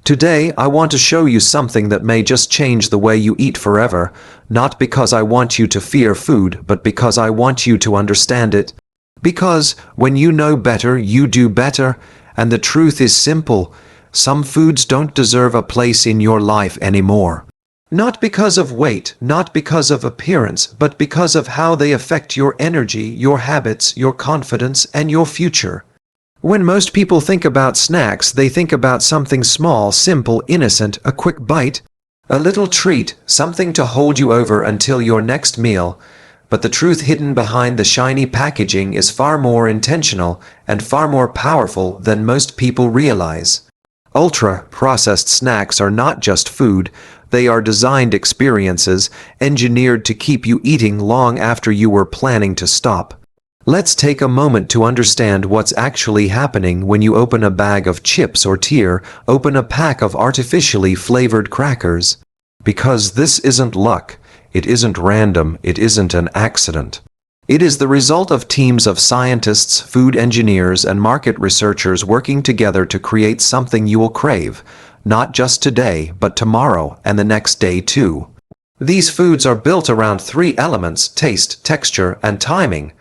Today, I want to show you something that may just change the way you eat forever, not because I want you to fear food, but because I want you to understand it. Because when you know better, you do better, and the truth is simple. Some foods don't deserve a place in your life anymore. Not because of weight, not because of appearance, but because of how they affect your energy, your habits, your confidence, and your future. When most people think about snacks, they think about something small, simple, innocent, a quick bite, a little treat, something to hold you over until your next meal. But the truth hidden behind the shiny packaging is far more intentional and far more powerful than most people realize. Ultra-processed snacks are not just food, they are designed experiences, engineered to keep you eating long after you were planning to stop. Let's take a moment to understand what's actually happening when you open a bag of chips or open a pack of artificially flavored crackers. Because this isn't luck, it isn't random, it isn't an accident. It is the result of teams of scientists, food engineers, and market researchers working together to create something you will crave, not just today, but tomorrow and the next day too. These foods are built around three elements: taste, texture, and timing.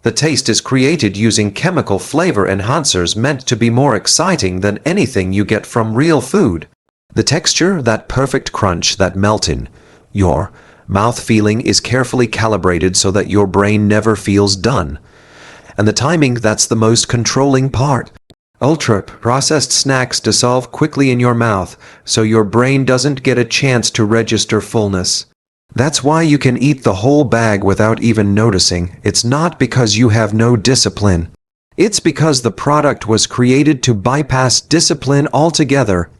The taste is created using chemical flavor enhancers meant to be more exciting than anything you get from real food. The texture, that perfect crunch, that melt in your mouth feeling, is carefully calibrated so that your brain never feels done. And the timing, that's the most controlling part. Ultra-processed snacks dissolve quickly in your mouth, so your brain doesn't get a chance to register fullness. That's why you can eat the whole bag without even noticing. It's not because you have no discipline. It's because the product was created to bypass discipline altogether.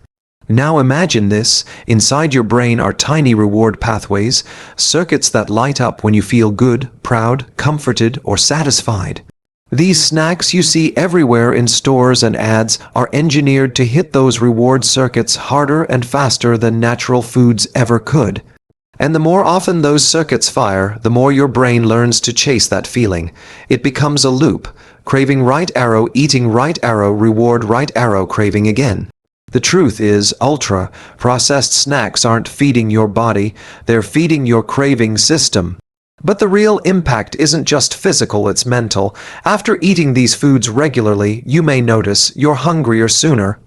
Now imagine this. Inside your brain are tiny reward pathways, circuits that light up when you feel good, proud, comforted, or satisfied. These snacks you see everywhere in stores and ads are engineered to hit those reward circuits harder and faster than natural foods ever could. And the more often those circuits fire, the more your brain learns to chase that feeling. It becomes a loop. Craving right arrow, eating right arrow, reward right arrow, craving again. The truth is, ultra-processed snacks aren't feeding your body, they're feeding your craving system. But the real impact isn't just physical, it's mental. After eating these foods regularly, you may notice you're hungrier sooner.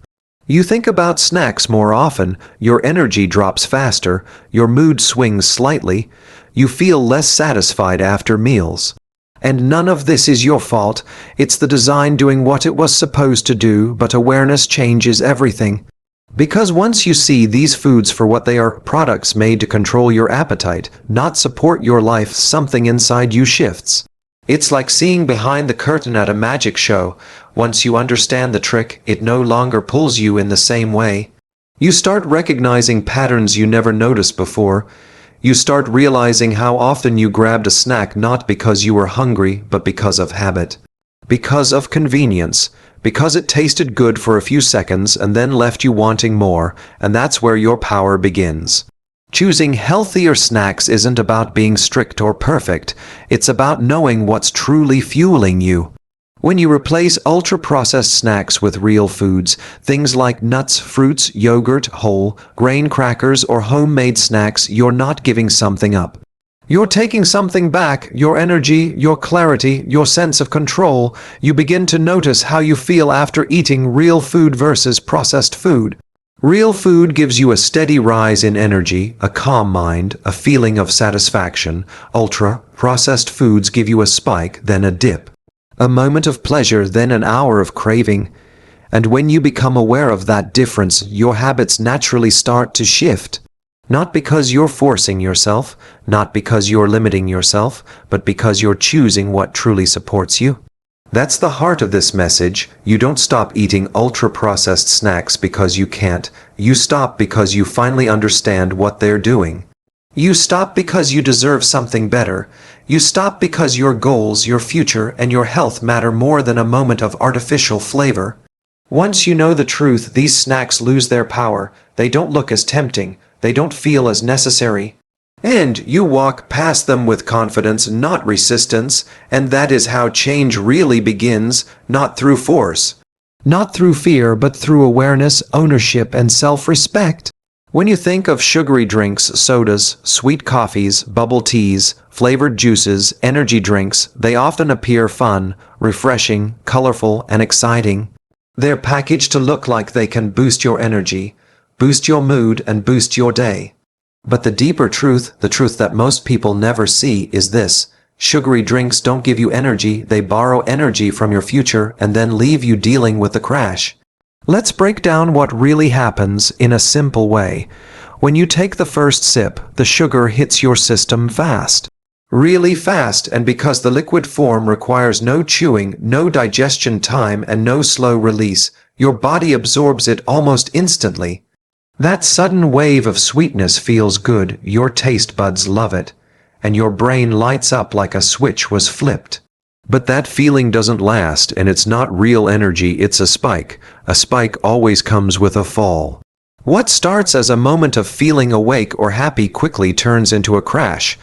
You think about snacks more often, your energy drops faster, your mood swings slightly, you feel less satisfied after meals. And none of this is your fault, it's the design doing what it was supposed to do, but awareness changes everything. Because once you see these foods for what they are, products made to control your appetite, not support your life, something inside you shifts. It's like seeing behind the curtain at a magic show. Once you understand the trick, it no longer pulls you in the same way. You start recognizing patterns you never noticed before. You start realizing how often you grabbed a snack not because you were hungry, but because of habit. Because of convenience. Because it tasted good for a few seconds and then left you wanting more, and that's where your power begins. Choosing healthier snacks isn't about being strict or perfect, it's about knowing what's truly fueling you. When you replace ultra-processed snacks with real foods, things like nuts, fruits, yogurt, whole grain crackers, or homemade snacks, you're not giving something up. You're taking something back, your energy, your clarity, your sense of control. You begin to notice how you feel after eating real food versus processed food. Real food gives you a steady rise in energy, a calm mind, a feeling of satisfaction. Ultra-processed foods give you a spike, then a dip. A moment of pleasure, then an hour of craving. And when you become aware of that difference, your habits naturally start to shift. Not because you're forcing yourself, not because you're limiting yourself, but because you're choosing what truly supports you. That's the heart of this message. You don't stop eating ultra-processed snacks because you can't. You stop because you finally understand what they're doing. You stop because you deserve something better. You stop because your goals, your future, and your health matter more than a moment of artificial flavor. Once you know the truth, these snacks lose their power. They don't look as tempting. They don't feel as necessary. And you walk past them with confidence, not resistance, and that is how change really begins, not through force, Not through fear, but through awareness, ownership, and self-respect. When you think of sugary drinks, sodas, sweet coffees, bubble teas, flavored juices, energy drinks, they often appear fun, refreshing, colorful, and exciting. They're packaged to look like they can boost your energy, boost your mood, and boost your day. But the deeper truth, the truth that most people never see, is this. Sugary drinks don't give you energy, they borrow energy from your future and then leave you dealing with the crash. Let's break down what really happens in a simple way. When you take the first sip, the sugar hits your system fast. Really fast, and because the liquid form requires no chewing, no digestion time, and no slow release, your body absorbs it almost instantly. That sudden wave of sweetness feels good, your taste buds love it, and your brain lights up like a switch was flipped. But that feeling doesn't last, and it's not real energy, it's a spike. A spike always comes with a fall. What starts as a moment of feeling awake or happy quickly turns into a crash.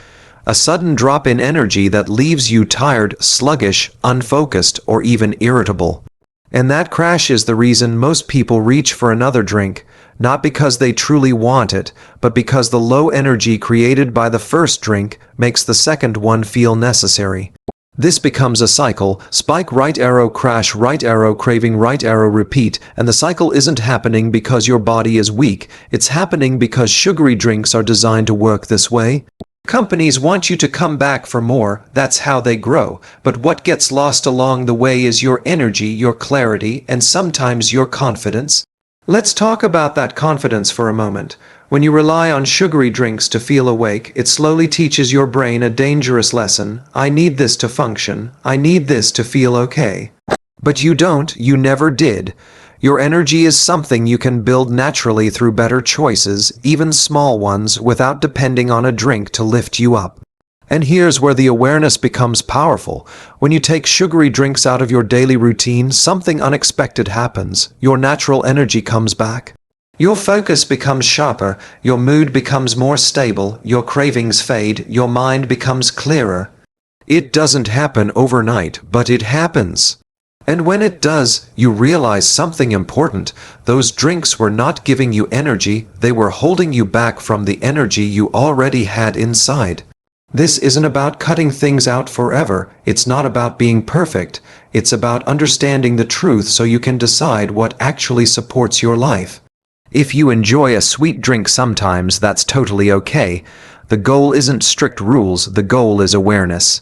A sudden drop in energy that leaves you tired, sluggish, unfocused, or even irritable. And that crash is the reason most people reach for another drink, not because they truly want it, but because the low energy created by the first drink makes the second one feel necessary. This becomes a cycle: spike, right arrow, crash, right arrow, craving, right arrow, repeat, and the cycle isn't happening because your body is weak, it's happening because sugary drinks are designed to work this way. Companies want you to come back for more, that's how they grow, but what gets lost along the way is your energy, your clarity, and sometimes your confidence. Let's talk about that confidence for a moment. When you rely on sugary drinks to feel awake, it slowly teaches your brain a dangerous lesson. I need this to function. I need this to feel okay. But you don't. You never did. Your energy is something you can build naturally through better choices, even small ones, without depending on a drink to lift you up. And here's where the awareness becomes powerful. When you take sugary drinks out of your daily routine, something unexpected happens. Your natural energy comes back. Your focus becomes sharper, your mood becomes more stable, your cravings fade, your mind becomes clearer. It doesn't happen overnight, but it happens. And when it does, you realize something important. Those drinks were not giving you energy, they were holding you back from the energy you already had inside. This isn't about cutting things out forever. It's not about being perfect. It's about understanding the truth so you can decide what actually supports your life. If you enjoy a sweet drink sometimes, that's totally okay. The goal isn't strict rules, the goal is awareness.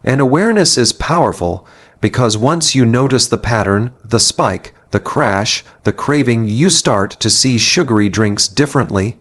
And awareness is powerful because once you notice the pattern, the spike, the crash, the craving, you start to see sugary drinks differently.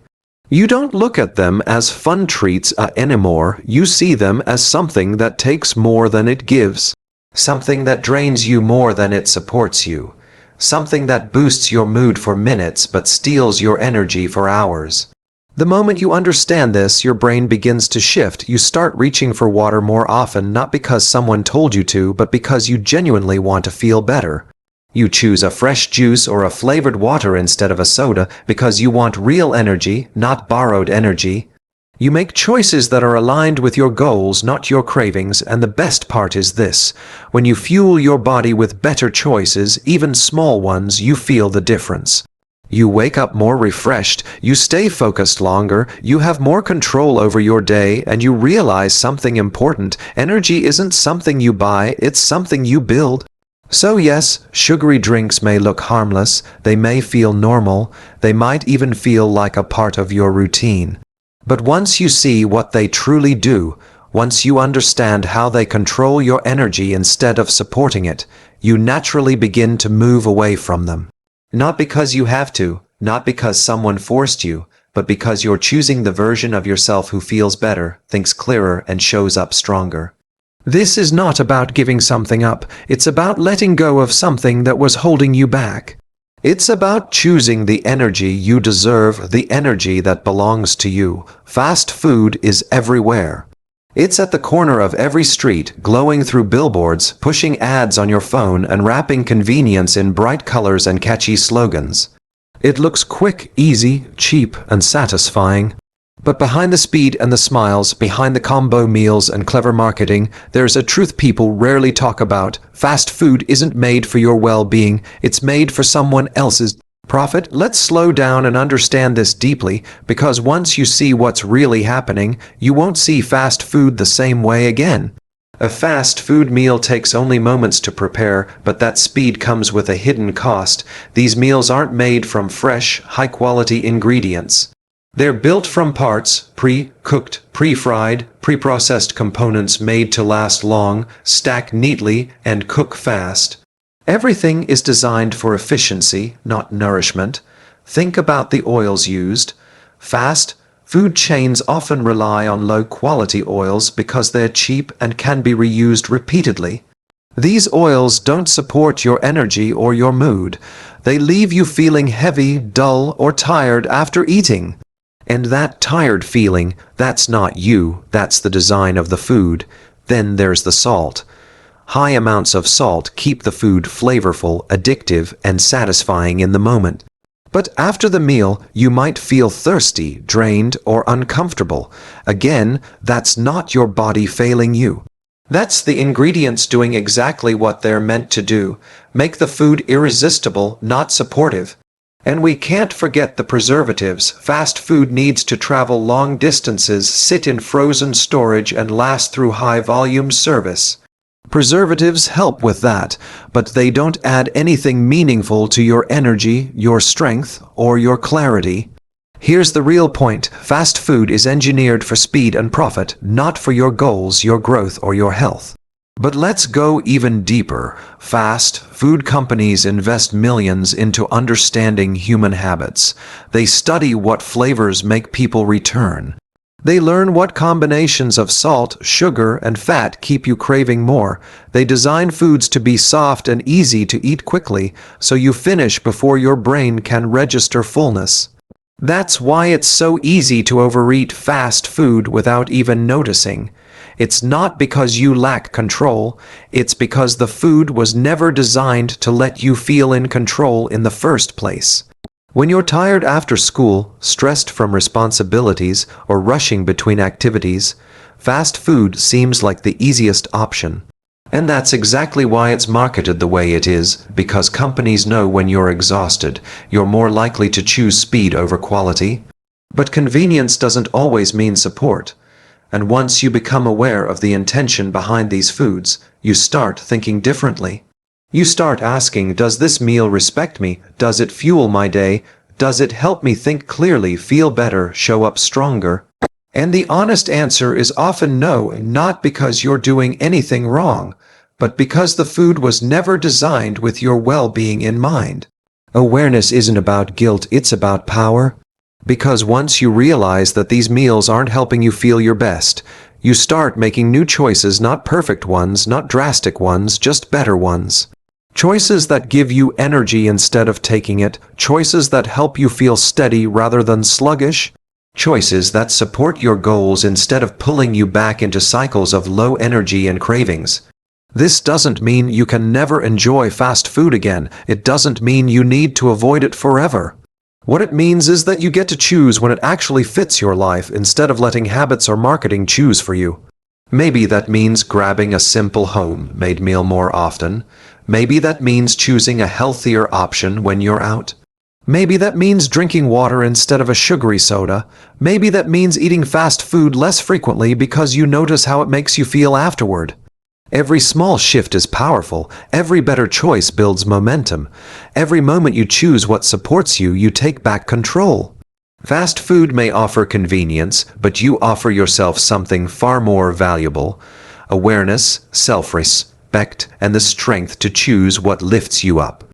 You don't look at them as fun treats anymore. You see them as something that takes more than it gives. Something that drains you more than it supports you. Something that boosts your mood for minutes but steals your energy for hours. The moment you understand this, your brain begins to shift. You start reaching for water more often, not because someone told you to, but because you genuinely want to feel better. You choose a fresh juice or a flavored water instead of a soda because you want real energy, not borrowed energy. You make choices that are aligned with your goals, not your cravings, and the best part is this. When you fuel your body with better choices, even small ones, you feel the difference. You wake up more refreshed, you stay focused longer, you have more control over your day, and you realize something important. Energy isn't something you buy, it's something you build. So yes, sugary drinks may look harmless, they may feel normal, they might even feel like a part of your routine. But once you see what they truly do, once you understand how they control your energy instead of supporting it, you naturally begin to move away from them. Not because you have to, not because someone forced you, but because you're choosing the version of yourself who feels better, thinks clearer, and shows up stronger. This is not about giving something up, it's about letting go of something that was holding you back. It's about choosing the energy you deserve, the energy that belongs to you. Fast food is everywhere. It's at the corner of every street, glowing through billboards, pushing ads on your phone, and wrapping convenience in bright colors and catchy slogans. It looks quick, easy, cheap, and satisfying. But behind the speed and the smiles, behind the combo meals and clever marketing, there's a truth people rarely talk about. Fast food isn't made for your well-being, it's made for someone else's profit. Let's slow down and understand this deeply, because once you see what's really happening, you won't see fast food the same way again. A fast food meal takes only moments to prepare, but that speed comes with a hidden cost. These meals aren't made from fresh, high-quality ingredients. They're built from parts, pre-cooked, pre-fried, pre-processed components made to last long, stack neatly, and cook fast. Everything is designed for efficiency, not nourishment. Think about the oils used. Fast food chains often rely on low-quality oils because they're cheap and can be reused repeatedly. These oils don't support your energy or your mood. They leave you feeling heavy, dull, or tired after eating. And that tired feeling, that's not you, that's the design of the food. Then there's the salt. High amounts of salt keep the food flavorful, addictive, and satisfying in the moment. But after the meal, you might feel thirsty, drained, or uncomfortable. Again, that's not your body failing you. That's the ingredients doing exactly what they're meant to do. Make the food irresistible, not supportive. And we can't forget the preservatives. Fast food needs to travel long distances, sit in frozen storage, and last through high-volume service. Preservatives help with that, but they don't add anything meaningful to your energy, your strength, or your clarity. Here's the real point. Fast food is engineered for speed and profit, not for your goals, your growth, or your health. But let's go even deeper. Fast food companies invest millions into understanding human habits. They study what flavors make people return. They learn what combinations of salt, sugar, and fat keep you craving more. They design foods to be soft and easy to eat quickly, so you finish before your brain can register fullness. That's why it's so easy to overeat fast food without even noticing. It's not because you lack control, it's because the food was never designed to let you feel in control in the first place. When you're tired after school, stressed from responsibilities, or rushing between activities, fast food seems like the easiest option. And that's exactly why it's marketed the way it is, because companies know when you're exhausted, you're more likely to choose speed over quality. But convenience doesn't always mean support. And once you become aware of the intention behind these foods, you start thinking differently. You start asking, does this meal respect me? Does it fuel my day? Does it help me think clearly, feel better, show up stronger? And the honest answer is often no, not because you're doing anything wrong, but because the food was never designed with your well-being in mind. Awareness isn't about guilt, it's about power. Because once you realize that these meals aren't helping you feel your best, you start making new choices, not perfect ones, not drastic ones, just better ones. Choices that give you energy instead of taking it, choices that help you feel steady rather than sluggish, choices that support your goals instead of pulling you back into cycles of low energy and cravings. This doesn't mean you can never enjoy fast food again. It doesn't mean you need to avoid it forever. What it means is that you get to choose when it actually fits your life instead of letting habits or marketing choose for you. Maybe that means grabbing a simple home-made meal more often. Maybe that means choosing a healthier option when you're out. Maybe that means drinking water instead of a sugary soda. Maybe that means eating fast food less frequently because you notice how it makes you feel afterward. Every small shift is powerful. Every better choice builds momentum. Every moment you choose what supports you, you take back control. Fast food may offer convenience, but you offer yourself something far more valuable: awareness, self-respect, and the strength to choose what lifts you up.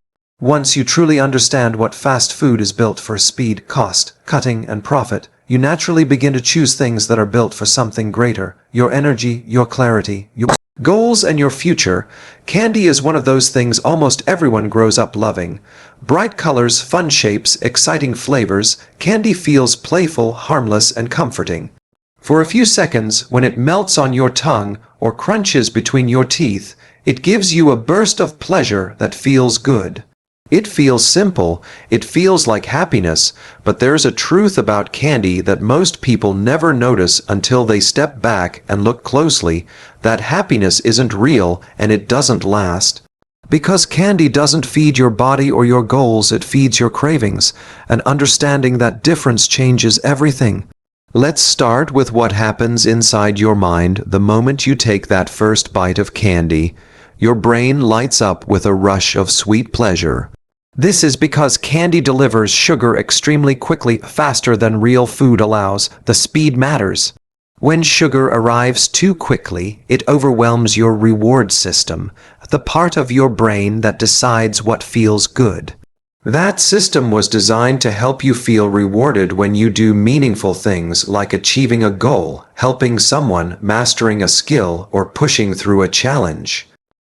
Once you truly understand what fast food is built for: speed, cost, cutting, and profit, you naturally begin to choose things that are built for something greater: your energy, your clarity, your goals, and your future. Candy is one of those things almost everyone grows up loving. Bright colors, fun shapes, exciting flavors, candy feels playful, harmless, and comforting. For a few seconds, when it melts on your tongue or crunches between your teeth, it gives you a burst of pleasure that feels good. It feels simple, it feels like happiness, but there's a truth about candy that most people never notice until they step back and look closely, that happiness isn't real and it doesn't last. Because candy doesn't feed your body or your goals, it feeds your cravings, and understanding that difference changes everything. Let's start with what happens inside your mind the moment you take that first bite of candy. Your brain lights up with a rush of sweet pleasure. This is because candy delivers sugar extremely quickly, faster than real food allows. The speed matters. When sugar arrives too quickly, it overwhelms your reward system, the part of your brain that decides what feels good. That system was designed to help you feel rewarded when you do meaningful things like achieving a goal, helping someone, mastering a skill, or pushing through a challenge.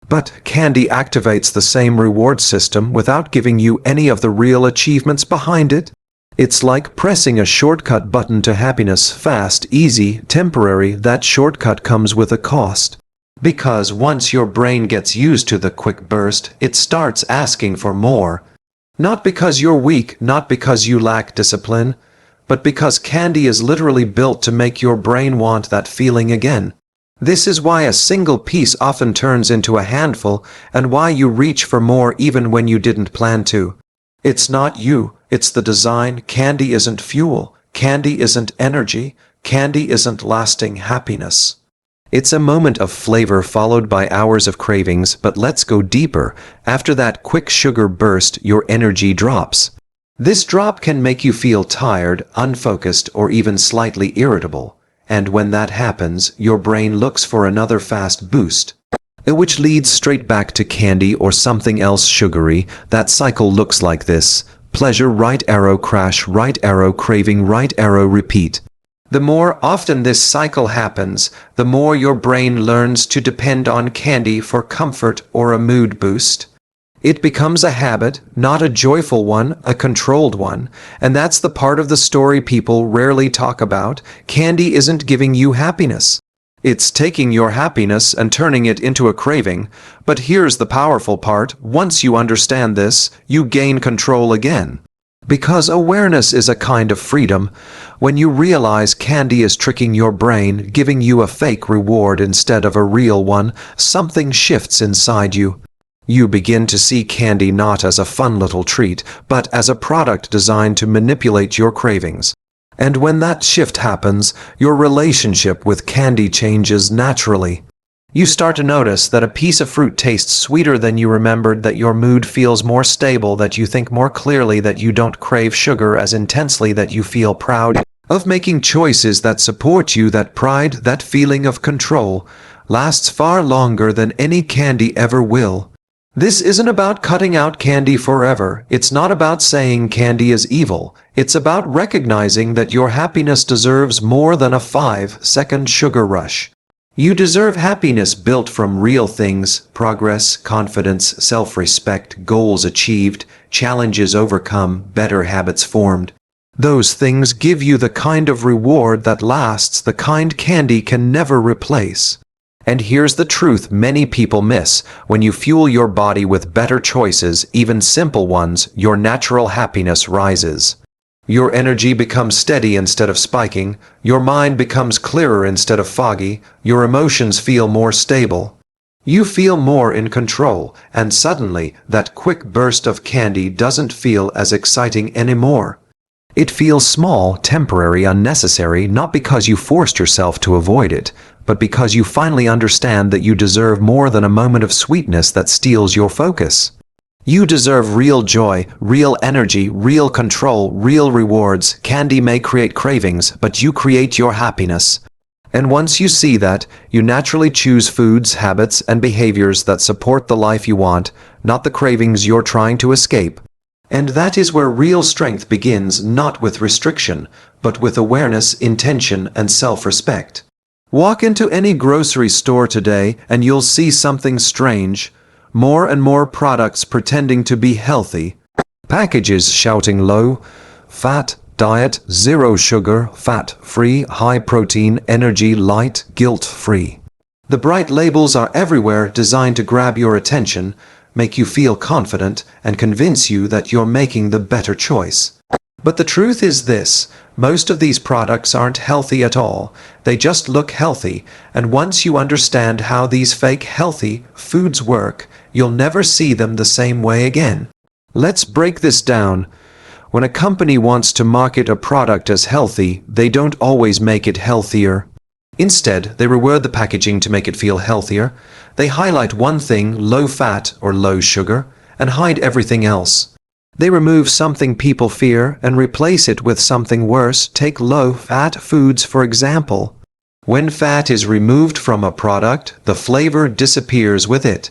But candy activates the same reward system without giving you any of the real achievements behind it. It's like pressing a shortcut button to happiness, fast, easy, temporary. That shortcut comes with a cost. Because once your brain gets used to the quick burst, it starts asking for more. Not because you're weak, not because you lack discipline, but because candy is literally built to make your brain want that feeling again. This is why a single piece often turns into a handful, and why you reach for more even when you didn't plan to. It's not you, it's the design. Candy isn't fuel. Candy isn't energy. Candy isn't lasting happiness. It's a moment of flavor followed by hours of cravings, but let's go deeper. After that quick sugar burst, your energy drops. This drop can make you feel tired, unfocused, or even slightly irritable. And when that happens, your brain looks for another fast boost, which leads straight back to candy or something else sugary. That cycle looks like this: pleasure, right arrow, crash, right arrow, craving, right arrow, repeat. The more often this cycle happens, the more your brain learns to depend on candy for comfort or a mood boost. It becomes a habit, not a joyful one, a controlled one, and that's the part of the story people rarely talk about. Candy isn't giving you happiness. It's taking your happiness and turning it into a craving. But here's the powerful part: once you understand this, you gain control again. Because awareness is a kind of freedom. When you realize candy is tricking your brain, giving you a fake reward instead of a real one, something shifts inside you. You begin to see candy not as a fun little treat, but as a product designed to manipulate your cravings. And when that shift happens, your relationship with candy changes naturally. You start to notice that a piece of fruit tastes sweeter than you remembered, that your mood feels more stable, that you think more clearly, that you don't crave sugar as intensely, that you feel proud of making choices that support you. That pride, that feeling of control, lasts far longer than any candy ever will. This isn't about cutting out candy forever. It's not about saying candy is evil. It's about recognizing that your happiness deserves more than a 5-second sugar rush. You deserve happiness built from real things: progress, confidence, self-respect, goals achieved, challenges overcome, better habits formed. Those things give you the kind of reward that lasts, the kind candy can never replace. And here's the truth many people miss: when you fuel your body with better choices, even simple ones, your natural happiness rises. Your energy becomes steady instead of spiking, your mind becomes clearer instead of foggy, your emotions feel more stable. You feel more in control, and suddenly that quick burst of candy doesn't feel as exciting anymore. It feels small, temporary, unnecessary, not because you forced yourself to avoid it, but because you finally understand that you deserve more than a moment of sweetness that steals your focus. You deserve real joy, real energy, real control, real rewards. Candy may create cravings, but you create your happiness. And once you see that, you naturally choose foods, habits, and behaviors that support the life you want, not the cravings you're trying to escape. And that is where real strength begins, not with restriction, but with awareness, intention, and self-respect. Walk into any grocery store today and you'll see something strange. More and more products pretending to be healthy. Packages shouting low fat diet, zero sugar, fat-free, high protein, energy, light, guilt-free. The bright labels are everywhere, designed to grab your attention, make you feel confident, and convince you that you're making the better choice. But the truth is this: most of these products aren't healthy at all. They just look healthy, and once you understand how these fake healthy foods work, you'll never see them the same way again. Let's break this down. When a company wants to market a product as healthy, they don't always make it healthier. Instead, they reword the packaging to make it feel healthier. They highlight one thing, low fat or low sugar, and hide everything else. They remove something people fear and replace it with something worse. Take low-fat foods, for example. When fat is removed from a product, the flavor disappears with it.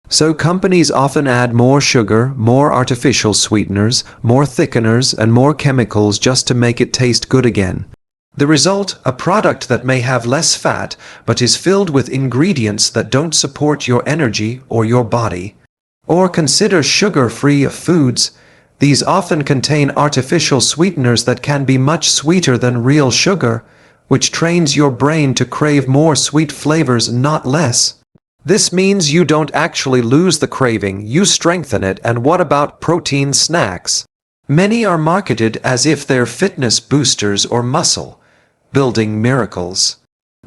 So companies often add more sugar, more artificial sweeteners, more thickeners, and more chemicals just to make it taste good again. The result, a product that may have less fat, but is filled with ingredients that don't support your energy or your body. Or consider sugar-free foods. These often contain artificial sweeteners that can be much sweeter than real sugar, which trains your brain to crave more sweet flavors, not less. This means you don't actually lose the craving, you strengthen it. And what about protein snacks? Many are marketed as if they're fitness boosters or muscle building miracles.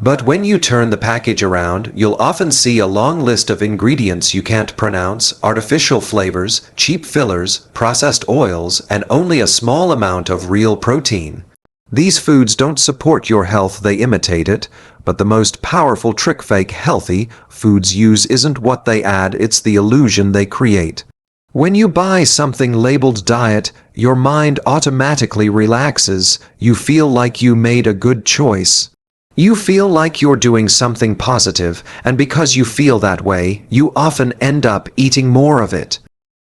But when you turn the package around, you'll often see a long list of ingredients you can't pronounce, artificial flavors, cheap fillers, processed oils, and only a small amount of real protein. These foods don't support your health, they imitate it. But the most powerful trick fake healthy foods use isn't what they add, it's the illusion they create. When you buy something labeled diet, your mind automatically relaxes. You feel like you made a good choice. You feel like you're doing something positive, and because you feel that way, you often end up eating more of it.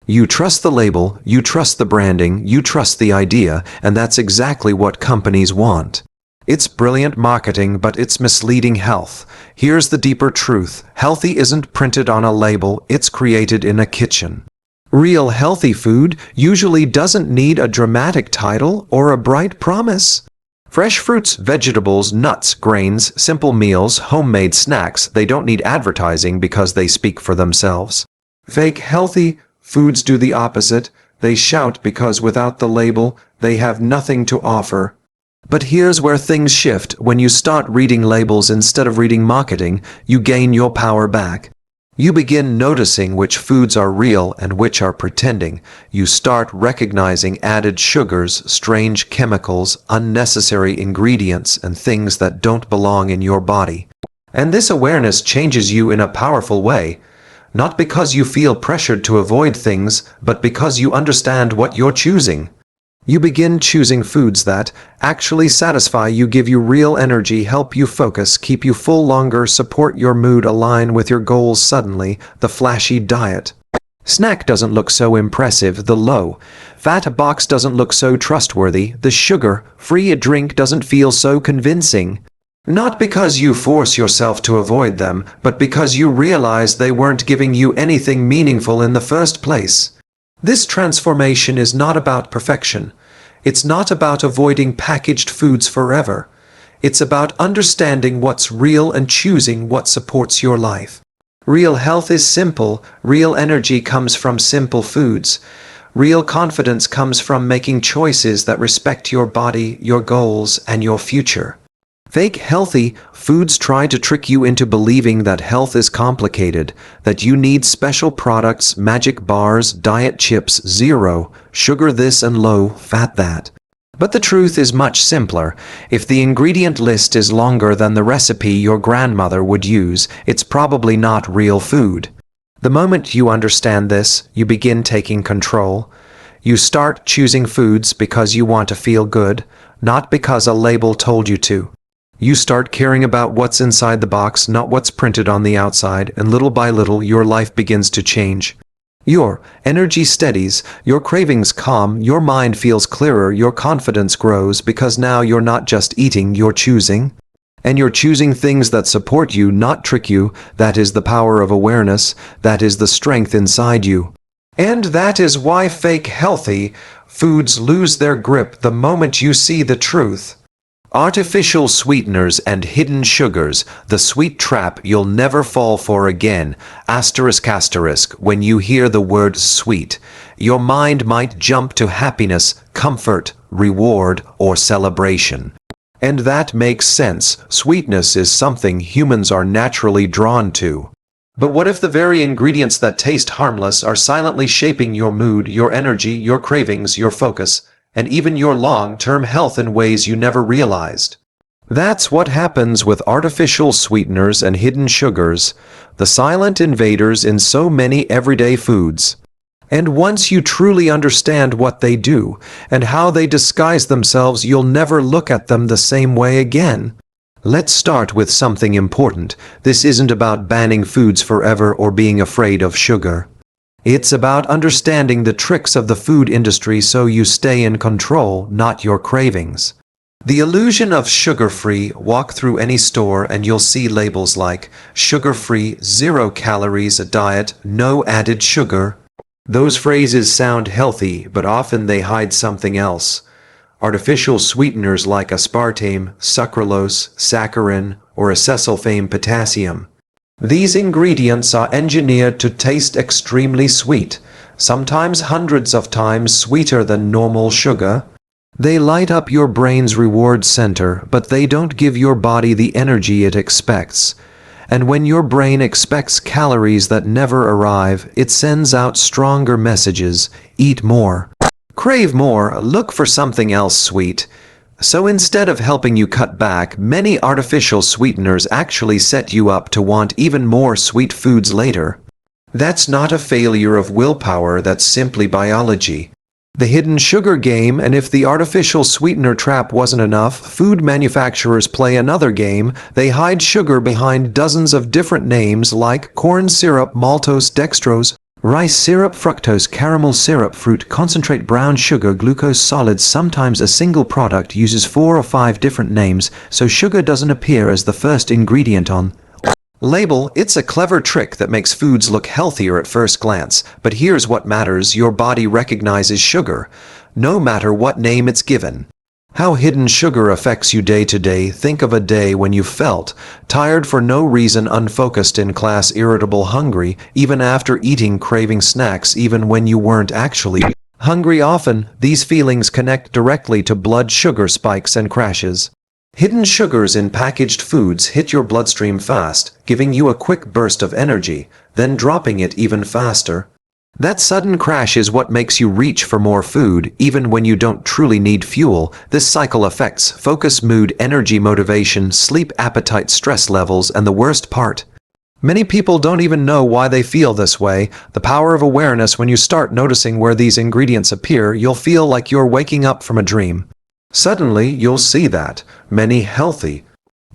You trust the label, you trust the branding, you trust the idea, and that's exactly what companies want. It's brilliant marketing, but it's misleading health. Here's the deeper truth: healthy isn't printed on a label, it's created in a kitchen. Real healthy food usually doesn't need a dramatic title or a bright promise. Fresh fruits, vegetables, nuts, grains, simple meals, homemade snacks, they don't need advertising because they speak for themselves. Fake healthy foods do the opposite. They shout because without the label, they have nothing to offer. But here's where things shift. When you start reading labels instead of reading marketing, you gain your power back. You begin noticing which foods are real and which are pretending. You start recognizing added sugars, strange chemicals, unnecessary ingredients, and things that don't belong in your body. And this awareness changes you in a powerful way. Not because you feel pressured to avoid things, but because you understand what you're choosing. You begin choosing foods that actually satisfy you, give you real energy, help you focus, keep you full longer, support your mood, align with your goals. Suddenly, the flashy diet snack doesn't look so impressive. The low-fat box doesn't look so trustworthy. The sugar-free drink doesn't feel so convincing. Not because you force yourself to avoid them, but because you realize they weren't giving you anything meaningful in the first place. This transformation is not about perfection. It's not about avoiding packaged foods forever. It's about understanding what's real and choosing what supports your life. Real health is simple. Real energy comes from simple foods. Real confidence comes from making choices that respect your body, your goals, and your future. Fake healthy foods try to trick you into believing that health is complicated, that you need special products, magic bars, diet chips, zero sugar this and low fat that. But the truth is much simpler. If the ingredient list is longer than the recipe your grandmother would use, it's probably not real food. The moment you understand this, you begin taking control. You start choosing foods because you want to feel good, not because a label told you to. You start caring about what's inside the box, not what's printed on the outside, and little by little your life begins to change. Your energy steadies, your cravings calm, your mind feels clearer, your confidence grows because now you're not just eating, you're choosing. And you're choosing things that support you, not trick you. That is the power of awareness. That is the strength inside you. And that is why fake healthy foods lose their grip the moment you see the truth. Artificial sweeteners and hidden sugars, the sweet trap you'll never fall for again. Asterisk asterisk, when you hear the word sweet, your mind might jump to happiness, comfort, reward, or celebration. And that makes sense. Sweetness is something humans are naturally drawn to. But what if the very ingredients that taste harmless are silently shaping your mood, your energy, your cravings, your focus, and even your long-term health in ways you never realized? That's what happens with artificial sweeteners and hidden sugars, the silent invaders in so many everyday foods. And once you truly understand what they do and how they disguise themselves, you'll never look at them the same way again. Let's start with something important. This isn't about banning foods forever or being afraid of sugar. It's about understanding the tricks of the food industry so you stay in control, not your cravings. The illusion of sugar-free. Walk through any store and you'll see labels like sugar-free, 0 calories a diet, no added sugar. Those phrases sound healthy, but often they hide something else. Artificial sweeteners like aspartame, sucralose, saccharin, or acesulfame potassium. These ingredients are engineered to taste extremely sweet, sometimes hundreds of times sweeter than normal sugar. They light up your brain's reward center, but they don't give your body the energy it expects. And when your brain expects calories that never arrive, it sends out stronger messages. Eat more. Crave more. Look for something else sweet. So instead of helping you cut back, many artificial sweeteners actually set you up to want even more sweet foods later. That's not a failure of willpower, that's simply biology. The hidden sugar game, and if the artificial sweetener trap wasn't enough, food manufacturers play another game. They hide sugar behind dozens of different names like corn syrup, maltose, dextrose, rice syrup, fructose, caramel syrup, fruit concentrate, brown sugar, glucose solids. Sometimes a single product uses 4 or 5 different names, so sugar doesn't appear as the first ingredient on label. It's a clever trick that makes foods look healthier at first glance. But here's what matters: your body recognizes sugar, no matter what name it's given. How hidden sugar affects you day to day. Think of a day when you felt tired for no reason, unfocused in class, irritable, hungry, even after eating, craving snacks even when you weren't actually hungry. Often, these feelings connect directly to blood sugar spikes and crashes. Hidden sugars in packaged foods hit your bloodstream fast, giving you a quick burst of energy, then dropping it even faster. That sudden crash is what makes you reach for more food, even when you don't truly need fuel. This cycle affects focus, mood, energy, motivation, sleep, appetite, stress levels, and the worst part: many people don't even know why they feel this way. The power of awareness: when you start noticing where these ingredients appear, you'll feel like you're waking up from a dream. Suddenly, you'll see that many healthy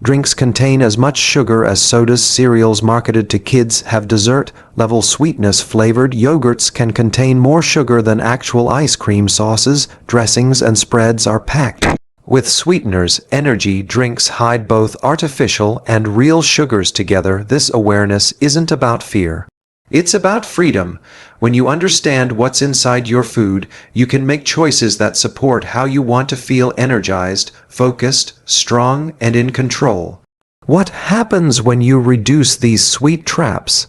drinks contain as much sugar as sodas. Cereals marketed to kids have dessert-level sweetness. Flavored yogurts can contain more sugar than actual ice cream. Sauces, dressings, and spreads are packed with sweeteners. Energy drinks hide both artificial and real sugars together. This awareness isn't about fear. It's about freedom. When you understand what's inside your food, you can make choices that support how you want to feel: energized, focused, strong, and in control. What happens when you reduce these sweet traps?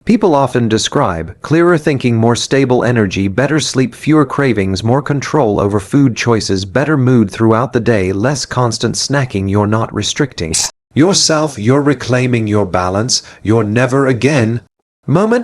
People often describe clearer thinking, more stable energy, better sleep, fewer cravings, more control over food choices, better mood throughout the day, less constant snacking. You're not restricting yourself, you're reclaiming your balance. You're never again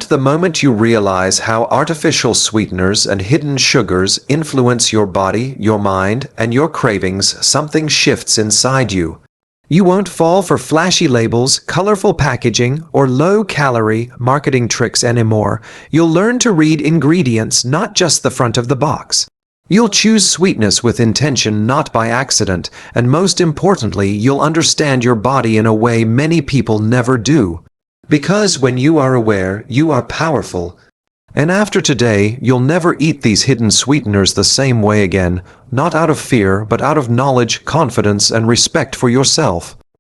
the moment you realize how artificial sweeteners and hidden sugars influence your body, your mind, and your cravings, something shifts inside you. You won't fall for flashy labels, colorful packaging, or low-calorie marketing tricks anymore. You'll learn to read ingredients, not just the front of the box. You'll choose sweetness with intention, not by accident. And most importantly, you'll understand your body in a way many people never do. Because when you are aware, you are powerful. And after today, you'll never eat these hidden sweeteners the same way again, not out of fear, but out of knowledge, confidence, and respect for yourself.